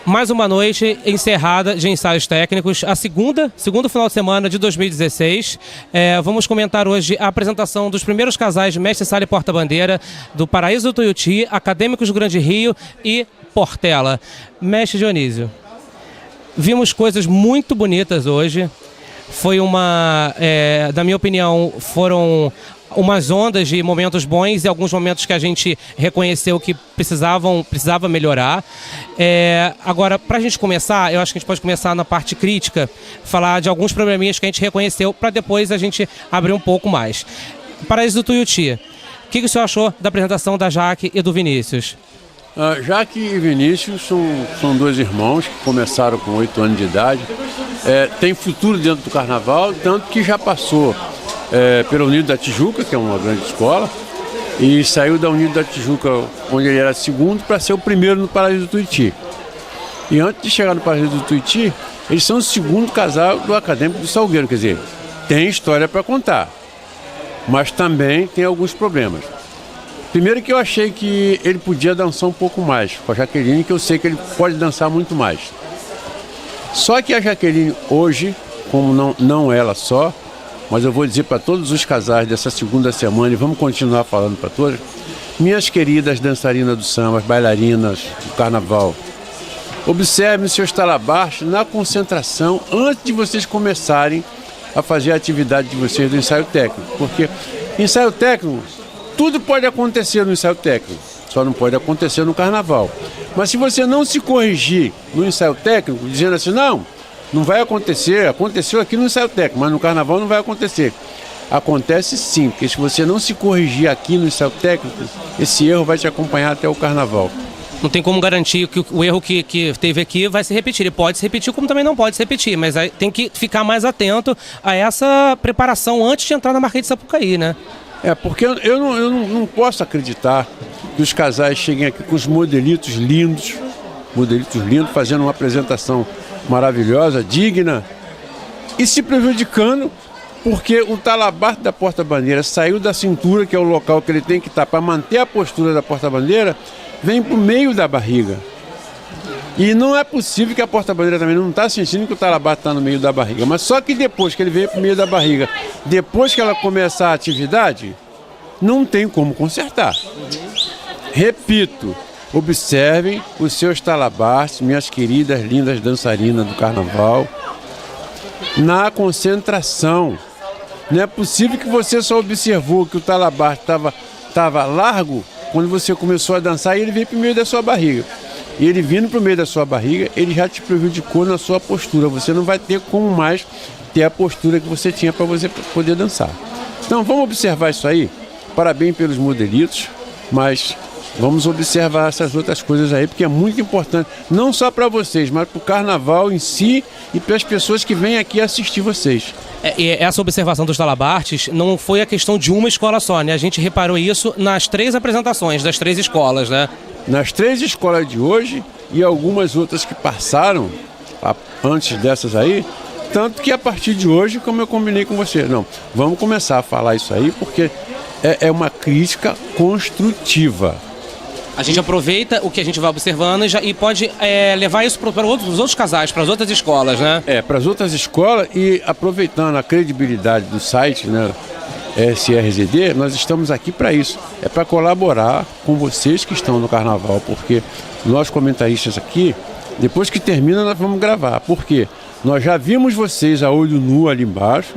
Mais uma noite encerrada de ensaios técnicos, a segundo final de semana de 2016. Vamos comentar hoje a apresentação dos primeiros casais de Mestre Sala e Porta-Bandeira do Paraíso do Tuiuti, Acadêmicos do Grande Rio e Portela. Mestre Dionísio, vimos coisas muito bonitas hoje. Foi na minha opinião, foram umas ondas de momentos bons e alguns momentos que a gente reconheceu que precisava melhorar. Agora, para a gente começar, eu acho que a gente pode começar na parte crítica, falar de alguns probleminhas que a gente reconheceu, para depois a gente abrir um pouco mais. Paraíso do Tuiuti, o que o senhor achou da apresentação da Jaque e do Vinícius? Jaque e Vinícius são dois irmãos que começaram com 8 anos de idade. Tem futuro dentro do carnaval, tanto que já passou pela Unido da Tijuca, que é uma grande escola, e saiu da Unido da Tijuca, onde ele era segundo, para ser o primeiro no Paraíso do Tuiuti. E antes de chegar no Paraíso do Tuiuti, eles são o segundo casal do Acadêmico do Salgueiro. Quer dizer, tem história para contar, mas também tem alguns problemas. Primeiro que eu achei que ele podia dançar um pouco mais com a Jaqueline, que eu sei que ele pode dançar muito mais. Só que a Jaqueline hoje, como não ela só, mas eu vou dizer para todos os casais dessa segunda semana, e vamos continuar falando para todas, minhas queridas dançarinas do samba, bailarinas do carnaval, observem seus talabartes na concentração antes de vocês começarem a fazer a atividade de vocês do ensaio técnico. Porque ensaio técnico, tudo pode acontecer no ensaio técnico, só não pode acontecer no carnaval. Mas se você não se corrigir no ensaio técnico, dizendo assim, não vai acontecer, aconteceu aqui no ensaio técnico, mas no carnaval não vai acontecer. Acontece sim, porque se você não se corrigir aqui no ensaio técnico, esse erro vai te acompanhar até o carnaval. Não tem como garantir que o erro que teve aqui vai se repetir. Ele pode se repetir, como também não pode se repetir, mas aí tem que ficar mais atento a essa preparação antes de entrar na Marquês de Sapucaí, né? Porque eu não posso acreditar que os casais cheguem aqui com os modelitos lindos, fazendo uma apresentação maravilhosa, digna, e se prejudicando porque o talabarte da porta-bandeira saiu da cintura, que é o local que ele tem que estar para manter a postura da porta-bandeira, vem para o meio da barriga. E não é possível que a porta-bandeira também não está sentindo que o talabarte está no meio da barriga, mas só que depois que ele veio para o meio da barriga, depois que ela começar a atividade, não tem como consertar. Repito, observem os seus talabartes, minhas queridas, lindas dançarinas do carnaval, na concentração. Não é possível que você só observou que o talabarte estava largo quando você começou a dançar e ele veio para o meio da sua barriga. E ele vindo para o meio da sua barriga, ele já te prejudicou na sua postura. Você não vai ter como mais ter a postura que você tinha para você poder dançar. Então vamos observar isso aí. Parabéns pelos modelitos, mas vamos observar essas outras coisas aí, porque é muito importante, não só para vocês, mas para o carnaval em si e para as pessoas que vêm aqui assistir vocês. E essa observação dos talabartes não foi a questão de uma escola só, né? A gente reparou isso nas 3 apresentações das 3 escolas, né? Nas 3 escolas de hoje e algumas outras que passaram antes dessas aí, tanto que a partir de hoje, como eu combinei com você, vamos começar a falar isso aí, porque é uma crítica construtiva. A gente aproveita o que a gente vai observando e pode levar isso para os outros casais, para as outras escolas, né? Para as outras escolas, e aproveitando a credibilidade do site, né, SRZD, nós estamos aqui para isso. É para colaborar com vocês que estão no carnaval, porque nós comentaristas aqui, depois que termina, nós vamos gravar. Por quê? Nós já vimos vocês a olho nu ali embaixo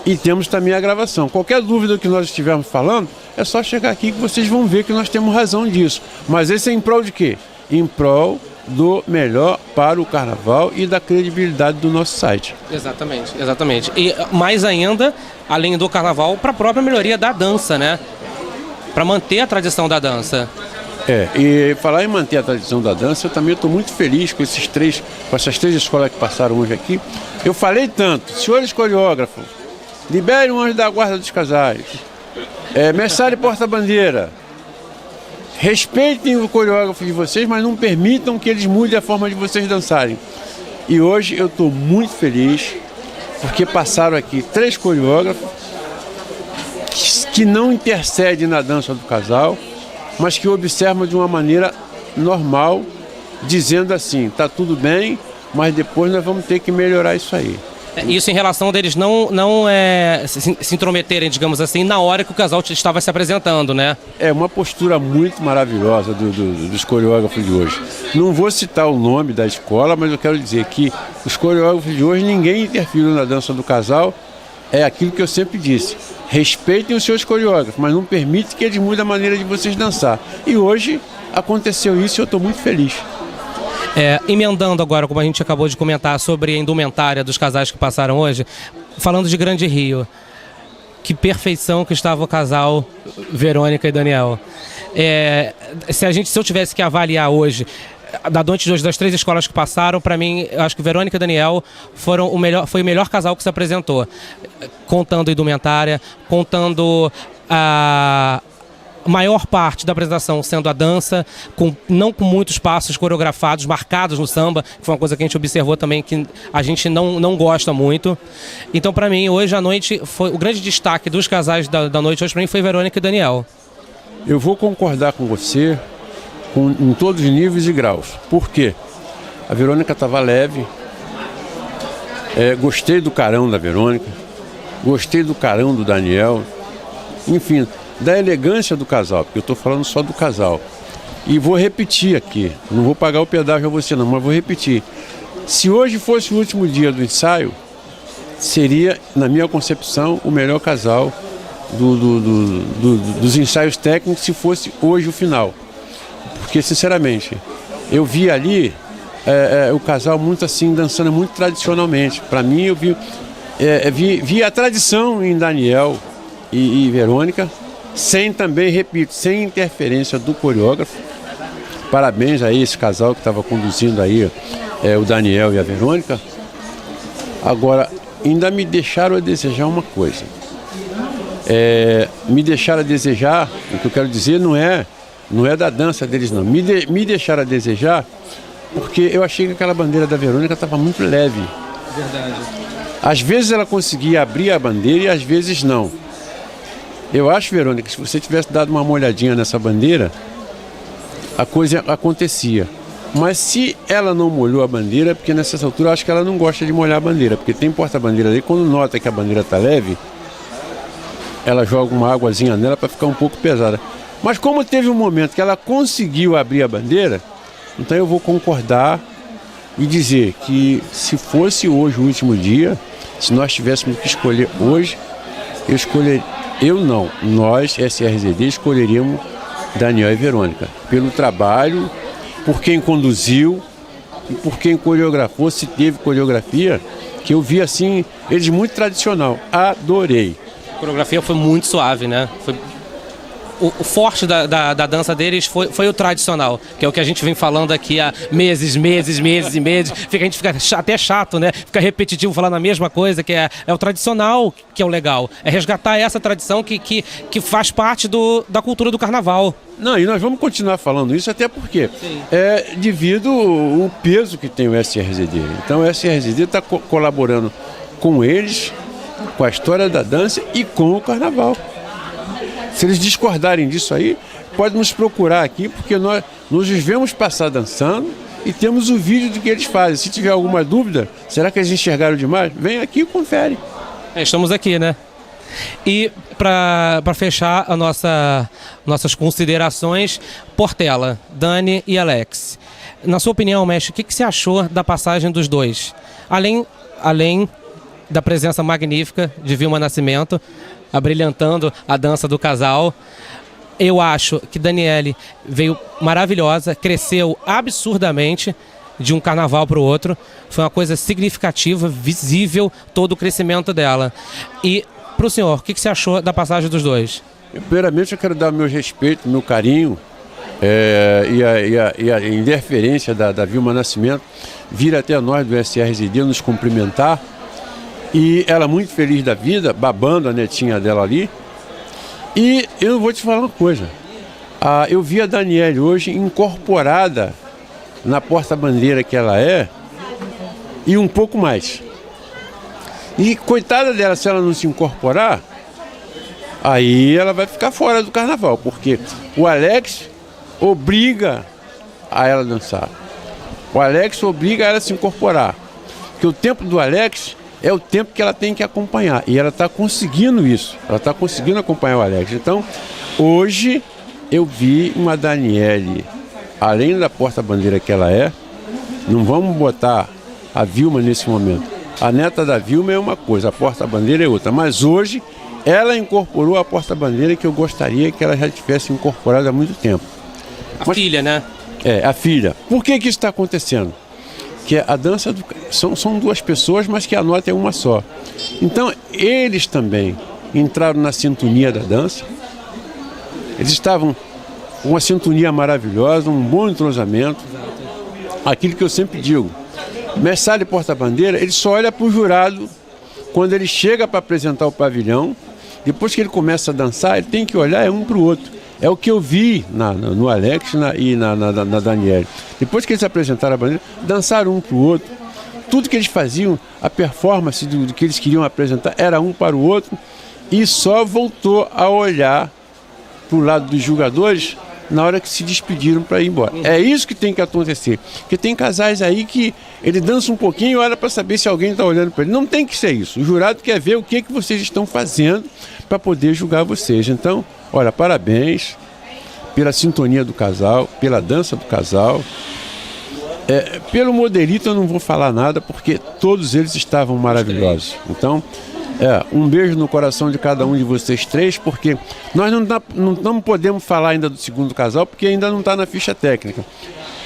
e temos também a gravação. Qualquer dúvida que nós estivermos falando, é só chegar aqui que vocês vão ver que nós temos razão disso. Mas esse é em prol de quê? Em prol do melhor para o carnaval e da credibilidade do nosso site. Exatamente. E mais ainda, além do carnaval, para a própria melhoria da dança, né? Para manter a tradição da dança. E falar em manter a tradição da dança, eu também estou muito feliz com essas 3 escolas que passaram hoje aqui. Eu falei tanto, senhores coreógrafos, liberem o anjo da guarda dos casais. Mestre Sala e Porta-Bandeira, respeitem o coreógrafo de vocês, mas não permitam que eles mudem a forma de vocês dançarem. E hoje eu estou muito feliz, porque passaram aqui 3 coreógrafos que não intercedem na dança do casal, mas que observam de uma maneira normal dizendo assim, tá tudo bem, mas depois nós vamos ter que melhorar isso aí. Isso em relação deles não se intrometerem, digamos assim, na hora que o casal estava se apresentando, né? É uma postura muito maravilhosa dos coreógrafos de hoje. Não vou citar o nome da escola, mas eu quero dizer que os coreógrafos de hoje, ninguém interferiu na dança do casal. É aquilo que eu sempre disse. Respeitem os seus coreógrafos, mas não permite que eles mudem a maneira de vocês dançar. E hoje aconteceu isso e eu estou muito feliz. Emendando agora, como a gente acabou de comentar, sobre a indumentária dos casais que passaram hoje, falando de Grande Rio, que perfeição que estava o casal Verônica e Daniel. Se eu tivesse que avaliar hoje, da noite de hoje, das 3 escolas que passaram, para mim, eu acho que Verônica e Daniel foi o melhor casal que se apresentou, contando a indumentária, contando a maior parte da apresentação sendo a dança, não com muitos passos coreografados, marcados no samba, que foi uma coisa que a gente observou também, que a gente não gosta muito. Então, para mim, hoje à noite, o grande destaque dos casais da noite hoje, para mim, foi Verônica e Daniel. Eu vou concordar com você em todos os níveis e graus. Por quê? A Verônica estava leve, gostei do carão da Verônica, gostei do carão do Daniel, enfim, da elegância do casal, porque eu estou falando só do casal. E vou repetir aqui, não vou pagar o pedágio a você não, mas vou repetir. Se hoje fosse o último dia do ensaio, seria, na minha concepção, o melhor casal dos ensaios técnicos, se fosse hoje o final. Porque, sinceramente, eu vi ali o casal muito assim, dançando muito tradicionalmente. Para mim, eu vi a tradição em Daniel e Verônica, também, repito, sem interferência do coreógrafo. Parabéns a esse casal que estava conduzindo aí, o Daniel e a Verônica. Agora, ainda me deixaram a desejar uma coisa. Me deixaram a desejar, o que eu quero dizer não é da dança deles não. Me deixaram a desejar porque eu achei que aquela bandeira da Verônica estava muito leve. Verdade. Às vezes ela conseguia abrir a bandeira e às vezes não. Eu acho, Verônica, que se você tivesse dado uma molhadinha nessa bandeira, a coisa acontecia. Mas se ela não molhou a bandeira, porque nessa altura eu acho que ela não gosta de molhar a bandeira, porque tem porta-bandeira ali, quando nota que a bandeira está leve, ela joga uma águazinha nela para ficar um pouco pesada. Mas como teve um momento que ela conseguiu abrir a bandeira, então eu vou concordar e dizer que se fosse hoje o último dia, se nós tivéssemos que escolher hoje, nós, SRZD, escolheríamos Daniel e Verônica, pelo trabalho, por quem conduziu e por quem coreografou, se teve coreografia, que eu vi assim, eles muito tradicional, adorei. A coreografia foi muito suave, né? O forte da dança deles foi o tradicional, que é o que a gente vem falando aqui há meses. A gente fica até chato, né? Fica repetitivo falando a mesma coisa, que é o tradicional que é o legal. É resgatar essa tradição que faz parte da cultura do carnaval. Não, e nós vamos continuar falando isso, até porque devido ao peso que tem o SRZD. Então o SRZD está colaborando com eles, com a história da dança e com o carnaval. Se eles discordarem disso aí, pode nos procurar aqui, porque nós nos vemos passar dançando e temos o vídeo do que eles fazem. Se tiver alguma dúvida, será que eles enxergaram demais? Vem aqui e confere. Estamos aqui, né? E para fechar nossas considerações, Portela, Dani e Alex. Na sua opinião, mestre, o que você achou da passagem dos dois? Além da presença magnífica de Vilma Nascimento, abrilhantando a dança do casal, eu acho que Daniele veio maravilhosa, cresceu absurdamente de um carnaval para o outro. Foi uma coisa significativa, visível, todo o crescimento dela. E para o senhor, o que você achou da passagem dos dois? Primeiramente, eu quero dar meu respeito, meu carinho e a interferência da Vilma Nascimento vir até nós do SRZD nos cumprimentar. E ela muito feliz da vida, babando a netinha dela ali. E eu vou te falar uma coisa. Eu vi a Daniele hoje incorporada na porta-bandeira que ela é e um pouco mais. E coitada dela, se ela não se incorporar, aí ela vai ficar fora do carnaval, porque o Alex obriga a ela a dançar. O Alex obriga ela a se incorporar. Porque o tempo do Alex é o tempo que ela tem que acompanhar. E ela está conseguindo isso. Ela está conseguindo acompanhar o Alex. Então, hoje eu vi uma Daniele, além da porta-bandeira que ela é, não vamos botar a Vilma nesse momento. A neta da Vilma é uma coisa, a porta-bandeira é outra. Mas hoje ela incorporou a porta-bandeira que eu gostaria que ela já tivesse incorporado há muito tempo. Filha, né? É, a filha. Por que isso está acontecendo? Que a dança são duas pessoas, mas que a nota é uma só. Então, eles também entraram na sintonia da dança. Eles estavam com uma sintonia maravilhosa, um bom entrosamento. Aquilo que eu sempre digo, mestre Sala e porta-bandeira, ele só olha para o jurado quando ele chega para apresentar o pavilhão. Depois que ele começa a dançar, ele tem que olhar um para o outro. É o que eu vi no Alex e na Daniele. Depois que eles apresentaram a bandeira, dançaram um para o outro. Tudo que eles faziam, a performance do que eles queriam apresentar, era um para o outro. E só voltou a olhar para o lado dos jogadores na hora que se despediram para ir embora. É isso que tem que acontecer. Porque tem casais aí que ele dança um pouquinho e olha para saber se alguém está olhando para ele. Não tem que ser isso. O jurado quer ver o que vocês estão fazendo para poder julgar vocês. Então, olha, parabéns pela sintonia do casal, pela dança do casal. Pelo modelito eu não vou falar nada, porque todos eles estavam maravilhosos. Então, um beijo no coração de cada um de vocês três, porque nós não podemos falar ainda do segundo casal, porque ainda não está na ficha técnica.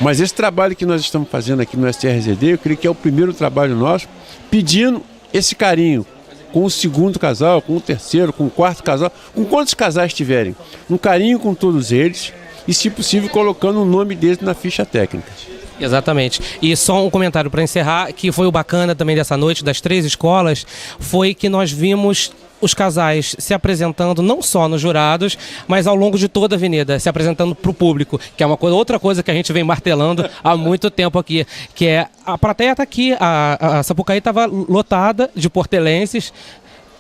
Mas esse trabalho que nós estamos fazendo aqui no STRZD, eu creio que é o primeiro trabalho nosso, pedindo esse carinho com o segundo casal, com o terceiro, com o quarto casal, com quantos casais tiverem. Um carinho com todos eles e, se possível, colocando o nome deles na ficha técnica. Exatamente. E só um comentário para encerrar, que foi o bacana também dessa noite, das 3 escolas, foi que nós vimos os casais se apresentando não só nos jurados, mas ao longo de toda a avenida, se apresentando para o público, que é outra coisa que a gente vem martelando há muito tempo aqui, que é a plateia está aqui, a Sapucaí estava lotada de portelenses,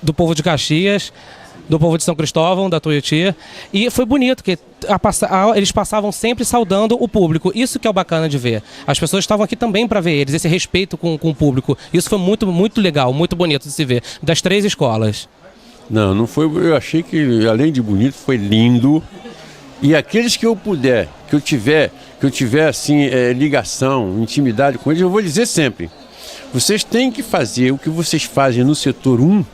do povo de Caxias, do povo de São Cristóvão, da Tuiuti, e foi bonito, que eles passavam sempre saudando o público. Isso que é o bacana de ver. As pessoas estavam aqui também para ver eles, esse respeito com o público. Isso foi muito, muito legal, muito bonito de se ver, das 3 escolas. Não foi. Eu achei que, além de bonito, foi lindo. E aqueles que eu puder, que eu tiver assim, ligação, intimidade com eles, eu vou dizer sempre: vocês têm que fazer o que vocês fazem no setor 1,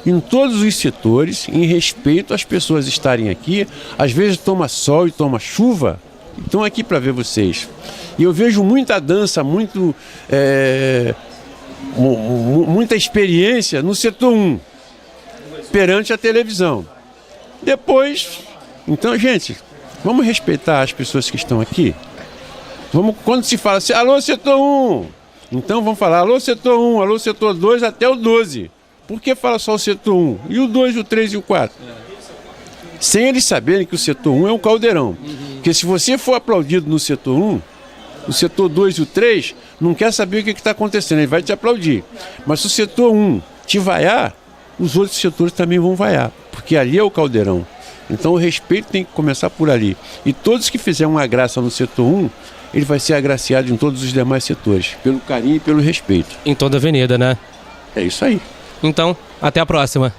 em todos os setores, em respeito às pessoas estarem aqui. Às vezes toma sol e toma chuva, estão aqui para ver vocês. E eu vejo muita dança, muita experiência no setor 1, perante a televisão. Depois, então, gente, vamos respeitar as pessoas que estão aqui. Quando se fala assim, alô setor 1, então vamos falar alô setor 1, alô setor 2 até o 12. Por que fala só o setor 1? E o 2, o 3 e o 4? Sem eles saberem que o setor 1 é um caldeirão. Porque se você for aplaudido no setor 1, o setor 2 e o 3 não quer saber o que está acontecendo, ele vai te aplaudir. Mas se o setor 1 te vaiar, os outros setores também vão vaiar, porque ali é o caldeirão. Então o respeito tem que começar por ali. E todos que fizerem uma graça no setor 1, ele vai ser agraciado em todos os demais setores, pelo carinho e pelo respeito. Em toda a avenida, né? É isso aí. Então, até a próxima.